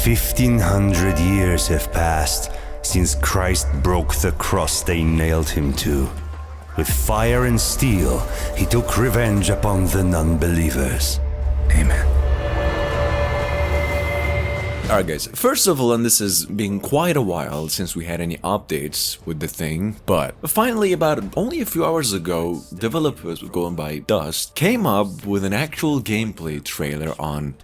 1,500 years have passed since Christ broke the cross they nailed him to. With fire and steel, he took revenge upon the non-believers. Amen. Alright guys, first of all, and this has been quite a while since we had any updates with the thing, but finally about only a few hours ago, developers going by Dust came up with an actual gameplay trailer on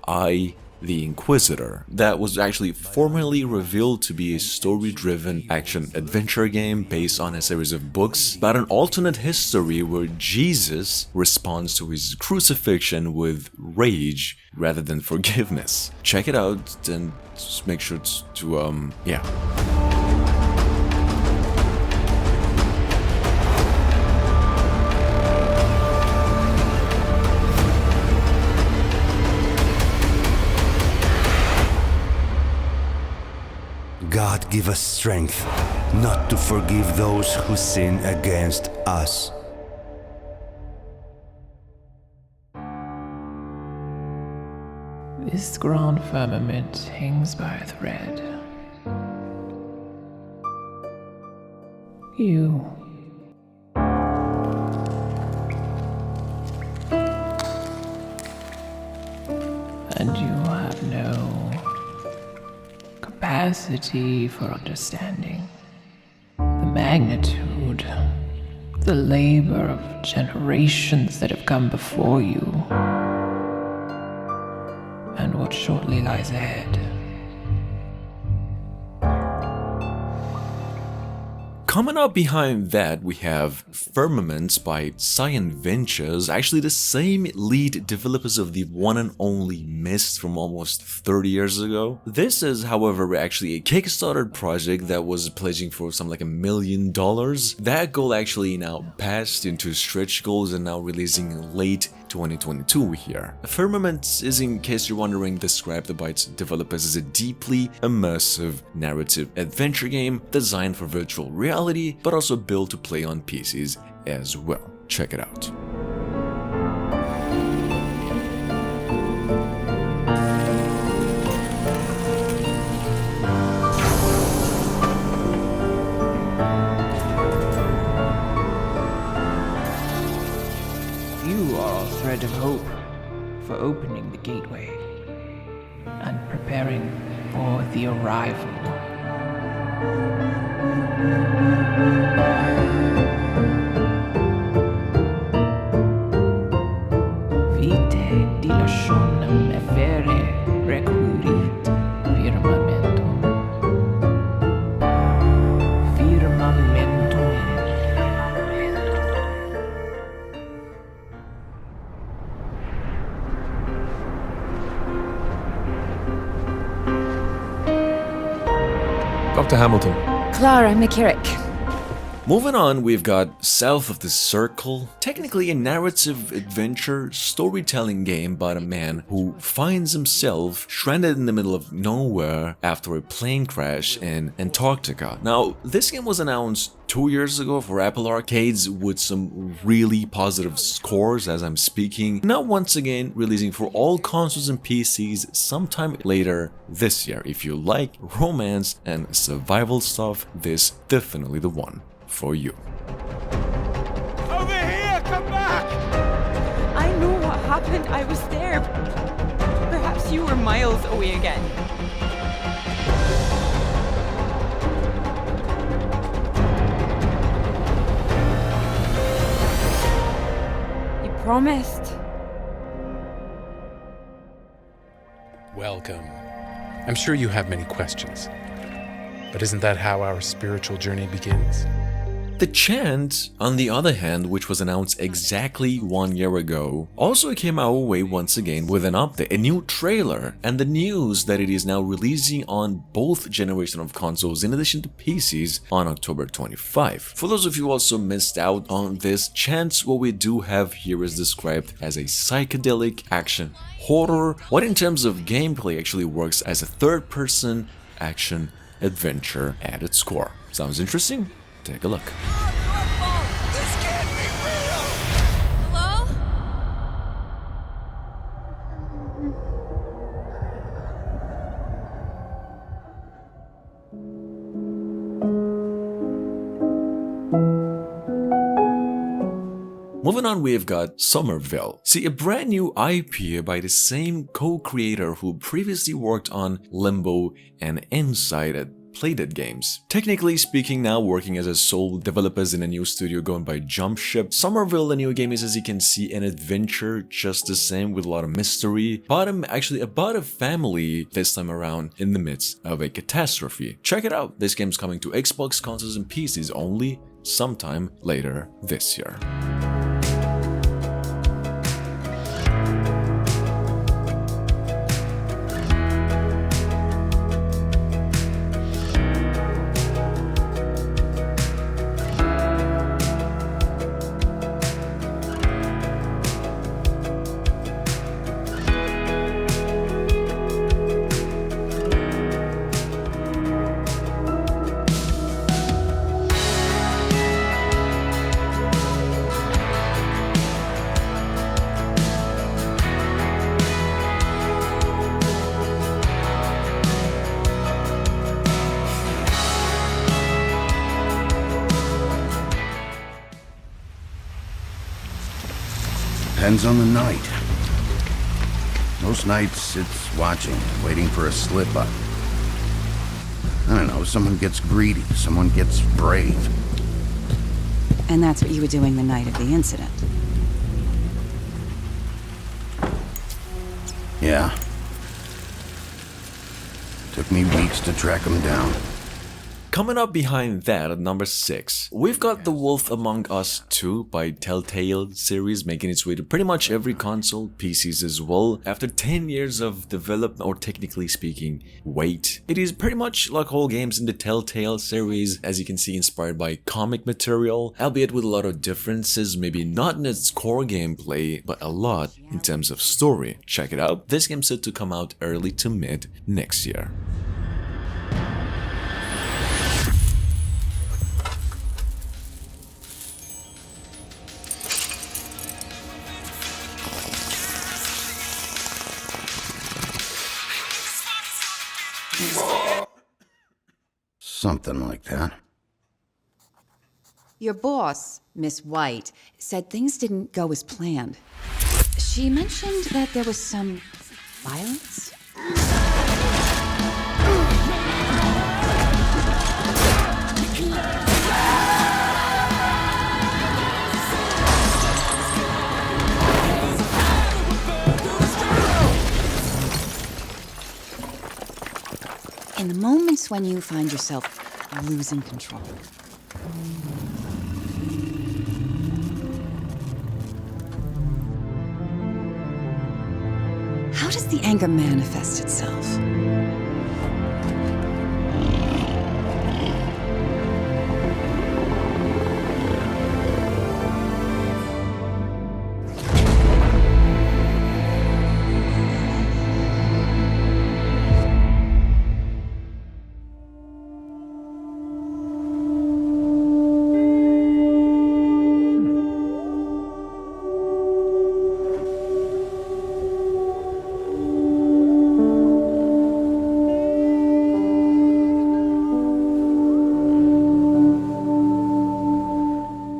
the Inquisitor that was actually formally revealed to be a story-driven action-adventure game based on a series of books about an alternate history where Jesus responds to his crucifixion with rage rather than forgiveness. Check it out and just make sure to yeah. God give us strength not to forgive those who sin against us. This grand firmament hangs by a thread. You. And you have no capacity for understanding the magnitude, the labor of generations that have come before you, and what shortly lies ahead. Coming up behind that, we have Firmament by Cyan Ventures, actually the same lead developers of the one and only Myst from almost 30 years ago. This is, however, actually a Kickstarter project that was pledging for some like $1 million. That goal actually now passed into stretch goals and now releasing late 2022 here. Firmament is, in case you're wondering, described by its developers as a deeply immersive narrative adventure game designed for virtual reality, but also built to play on PCs as well. Check it out. You are a thread of hope for opening the gateway and preparing for the arrival. Vite dilationem effere requirit firmamentum. Firmamentum. Dr. Hamilton. Clara McKirrick. Moving on, we've got South of the Circle, technically a narrative adventure storytelling game about a man who finds himself stranded in the middle of nowhere after a plane crash in Antarctica. Now, this game was announced 2 years ago for Apple Arcades with some really positive scores as I'm speaking. Now once again releasing for all consoles and PCs sometime later this year. If you like romance and survival stuff, this definitely the one for you. Over here! Come back! I know what happened. I was there. Perhaps you were miles away again. You promised. Welcome. I'm sure you have many questions. But isn't that how our spiritual journey begins? The Chant, on the other hand, which was announced exactly 1 year ago, also came our way once again with an update, a new trailer, and the news that it is now releasing on both generations of consoles in addition to PCs on October 25. For those of you who also missed out on this, Chant, what we do have here is described as a psychedelic action horror, what in terms of gameplay actually works as a third-person action adventure at its core. Sounds interesting? Take a look. This can't be real! Hello? Moving on, we've got Somerville. See, a brand new IP by the same co-creator who previously worked on Limbo and Inside at Playdead Games. Technically speaking, now working as a sole developers in a new studio going by Jump Ship. Somerville, the new game, is, as you can see, an adventure just the same with a lot of mystery, but actually about a family this time around in the midst of a catastrophe. Check it out. This game's coming to Xbox consoles and PCs only sometime later this year. Depends on the night. Most nights it's watching, waiting for a slip up. I don't know, someone gets greedy, someone gets brave. And that's what you were doing the night of the incident. Yeah. Took me weeks to track them down. Coming up behind that at number 6, we've got The Wolf Among Us 2 by Telltale series making its way to pretty much every console, PCs as well, after 10 years of development, or technically speaking, wait. It is pretty much like all games in the Telltale series, as you can see, inspired by comic material, albeit with a lot of differences, maybe not in its core gameplay, but a lot in terms of story. Check it out. This game's set to come out early to mid next year. Something like that. Your boss, Miss White, said things didn't go as planned. She mentioned that there was some violence? In the moments when you find yourself losing control. How does the anger manifest itself?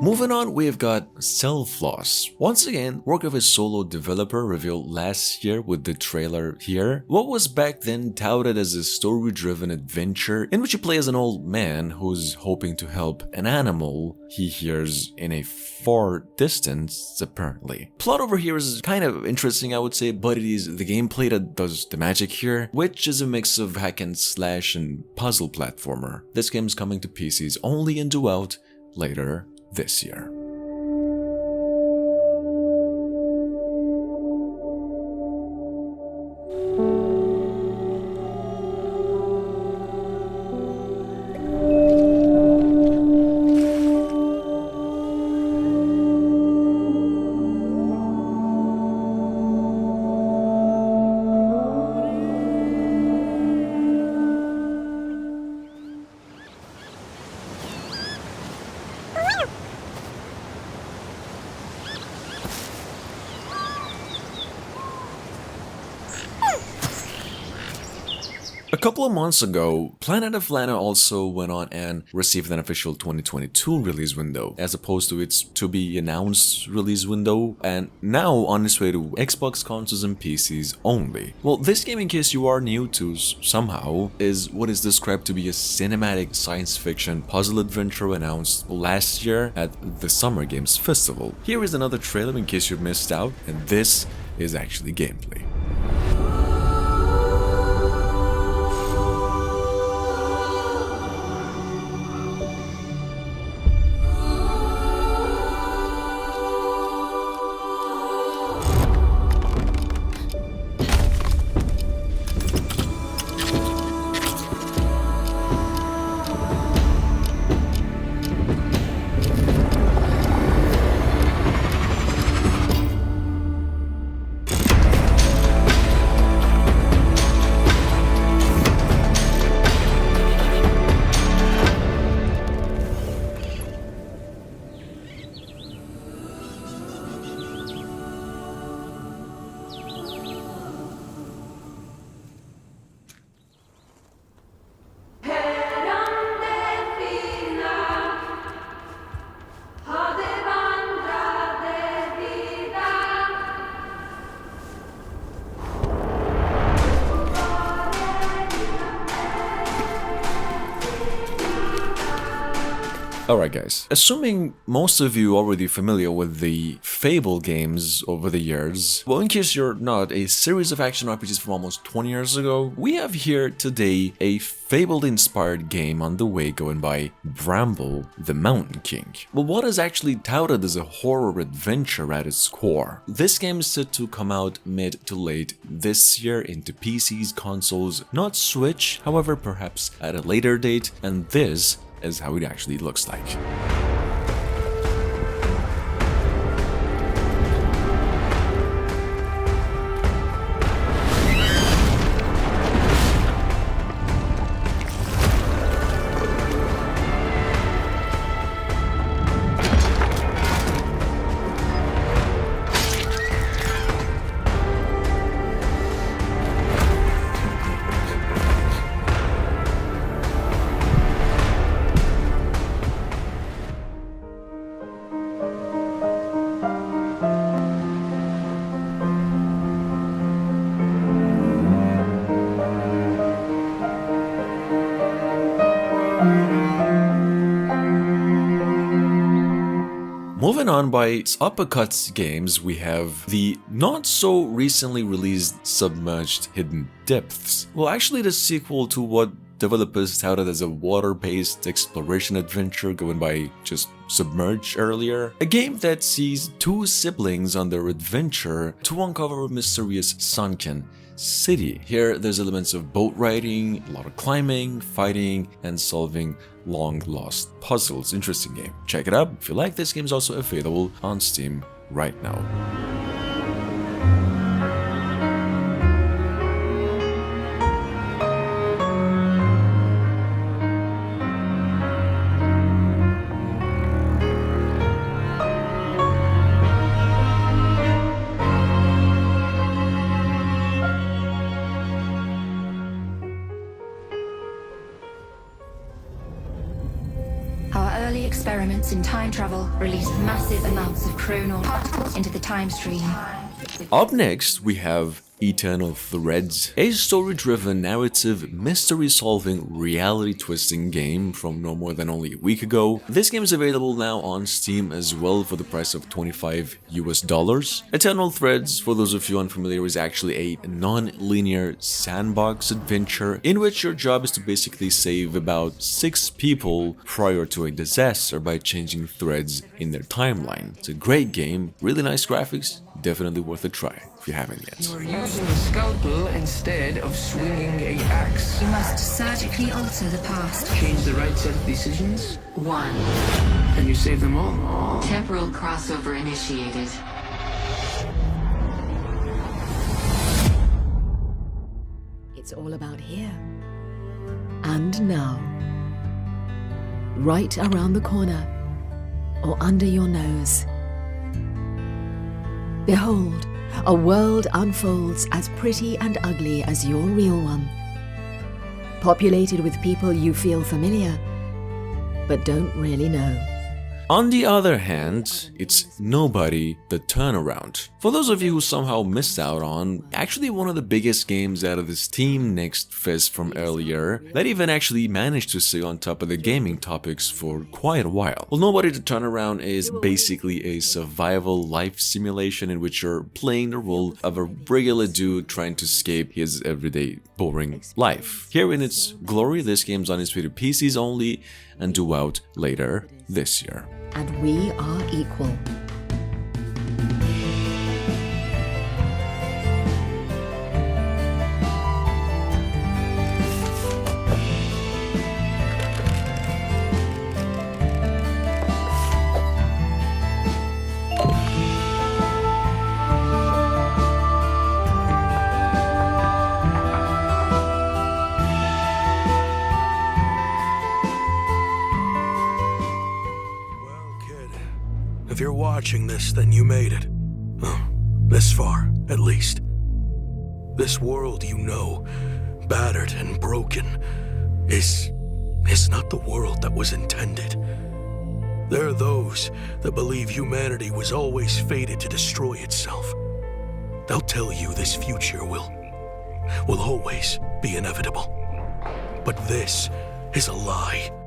Moving on, we've got Floss. Once again, work of a solo developer revealed last year with the trailer here. What was back then touted as a story-driven adventure in which you play as an old man who's hoping to help an animal he hears in a far distance, apparently. Plot over here is kind of interesting, I would say, but it is the gameplay that does the magic here, which is a mix of hack and slash and puzzle platformer. This game's coming to PCs only and due out later this year. A couple of months ago, Planet of Lana also went on and received an official 2022 release window, as opposed to its to-be-announced release window, and now on its way to Xbox consoles and PCs only. Well, this game, in case you are new to somehow, is what is described to be a cinematic science fiction puzzle adventure announced last year at the Summer Games Festival. Here is another trailer in case you missed out, and this is actually gameplay. Alright guys, assuming most of you are already familiar with the Fable games over the years, well, in case you're not, a series of action RPGs from almost 20 years ago, we have here today a Fable-inspired game on the way going by Bramble, the Mountain King. Well, what is actually touted as a horror adventure at its core? This game is set to come out mid to late this year into PCs, consoles, not Switch, however perhaps at a later date, and this is how it actually looks like. Moving on by Uppercuts Games, we have the not so recently released Submerged Hidden Depths. Well, actually the sequel to what developers touted as a water-based exploration adventure going by just Submerge earlier. A game that sees two siblings on their adventure to uncover a mysterious sunken city. Here there's elements of boat riding, a lot of climbing, fighting, and solving long-lost puzzles. Interesting game. Check it out if you like. This game is also available on Steam right now. Our early experiments in time travel released massive amounts of chronal particles into the time stream. Up next, we have Eternal Threads, a story-driven, narrative, mystery-solving, reality-twisting game from no more than only a week ago. This game is available now on Steam as well for the price of $25 US. Eternal Threads, for those of you unfamiliar, is actually a non-linear sandbox adventure in which your job is to basically save about 6 people prior to a disaster by changing threads in their timeline. It's a great game, really nice graphics, definitely worth a try if you haven't yet. You're using a scalpel instead of swinging an axe. You must surgically alter the past. Change the right set of decisions. 1. And you save them all. Temporal crossover initiated. It's all about here. And now. Right around the corner. Or under your nose. Behold, a world unfolds as pretty and ugly as your real one. populated with people you feel familiar, but don't really know. On the other hand, it's Nobody the Turnaround. For those of you who somehow missed out on actually one of the biggest games out of the Steam Next Fest from earlier, that even actually managed to stay on top of the gaming topics for quite a while. Well, Nobody the Turnaround is basically a survival life simulation in which you're playing the role of a regular dude trying to escape his everyday boring life. Here in its glory, this game's on its way to PCs only and due out later this year. And we are equal. If you're watching this, then you made it. Oh, this far, at least. This world you know, battered and broken, is not the world that was intended. There are those that believe humanity was always fated to destroy itself. They'll tell you this future will always be inevitable. But this is a lie.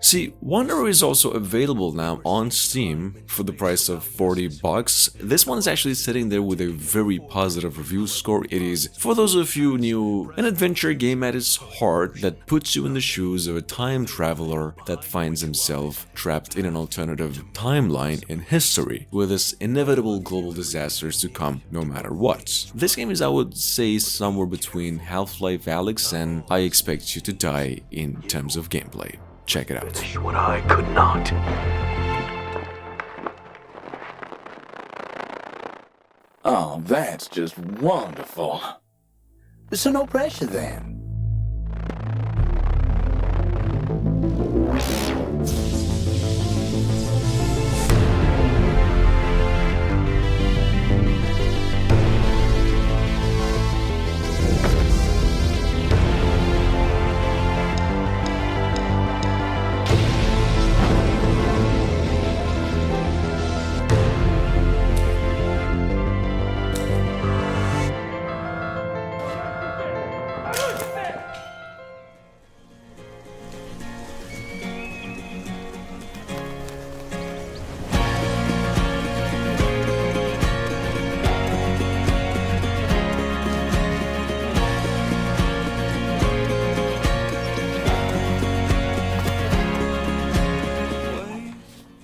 See, Wanderer is also available now on Steam for the price of $40. This one is actually sitting there with a very positive review score. It is, for those of you new, an adventure game at its heart that puts you in the shoes of a time traveler that finds himself trapped in an alternative timeline in history, with this inevitable global disasters to come no matter what. This game is, I would say, somewhere between Half-Life Alyx and I Expect You to Die in terms of gameplay. Check it out. Finish what I could not. Oh, that's just wonderful. So no pressure then.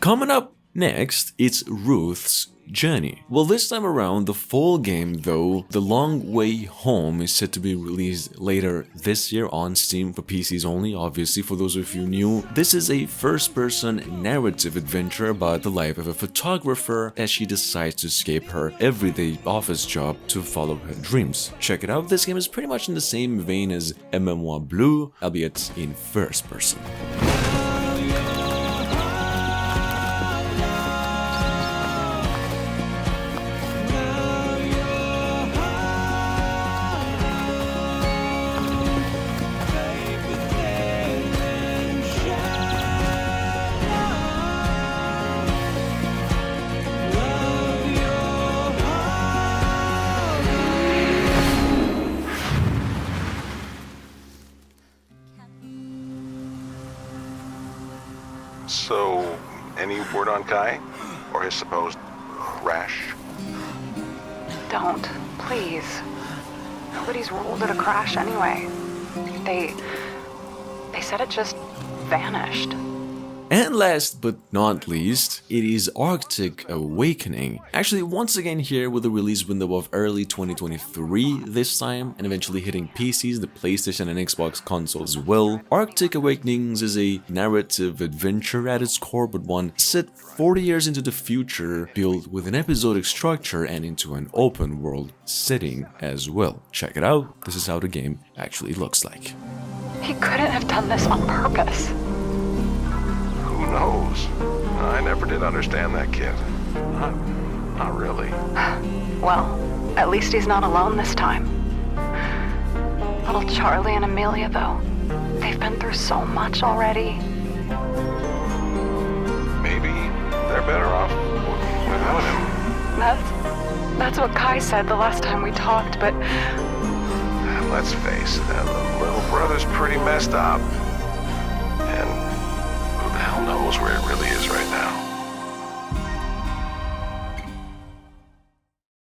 Coming up next, it's Ruth's Journey. Well, this time around, the full game though, The Long Way Home, is set to be released later this year on Steam for PCs only, obviously. For those of you new, this is a first-person narrative adventure about the life of a photographer as she decides to escape her everyday office job to follow her dreams. Check it out, this game is pretty much in the same vein as Memoir Blue, albeit in first person. So, any word on Kai? Or his supposed crash? Don't, please. Nobody's ruled it a crash anyway. They said it just vanished. And last but not least, it is Arctic Awakening. Actually, once again here with a release window of early 2023 this time, and eventually hitting PCs, the PlayStation and Xbox consoles as well. Arctic Awakenings is a narrative adventure at its core, but one set 40 years into the future, built with an episodic structure and into an open world setting as well. Check it out, this is how the game actually looks like. He couldn't have done this on purpose. Who knows? I never did understand that kid. Not really. Well, at least he's not alone this time. Little Charlie and Amelia, though, They've been through so much already. Maybe they're better off without him. That's what Kai said the last time we talked, but... Let's face it, the little brother's pretty messed up. And who the hell knows where it really is right now.